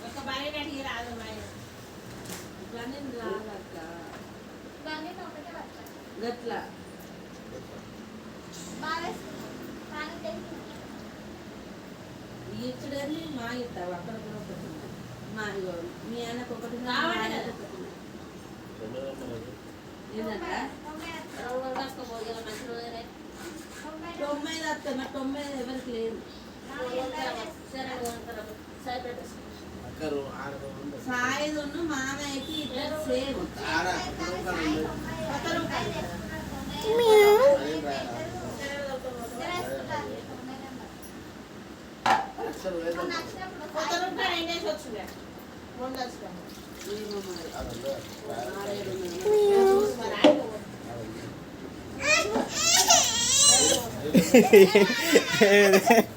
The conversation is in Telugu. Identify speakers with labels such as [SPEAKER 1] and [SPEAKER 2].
[SPEAKER 1] ఒక బయట అడిగి రాదు బయట
[SPEAKER 2] ఇట్లానే రాదక్క గట్ల ఇచ్చుడని మా ఇస్తావు అక్కడ కూడా ఒకటి ఉంది. మా ఇగో మీ ఆయనకు ఒకటి ఉంది, మా ఆయనకు ఒకటి ఉంది. ఏంటంట 90 వస్తాను 90 ఎవరికి లేదు సాయిదును మామయ్యకి ఇద్దరు సేమ్
[SPEAKER 1] కొత్త రూపాయలు ఏం చేసి వచ్చిందే ముందు వచ్చాము
[SPEAKER 3] Hehehe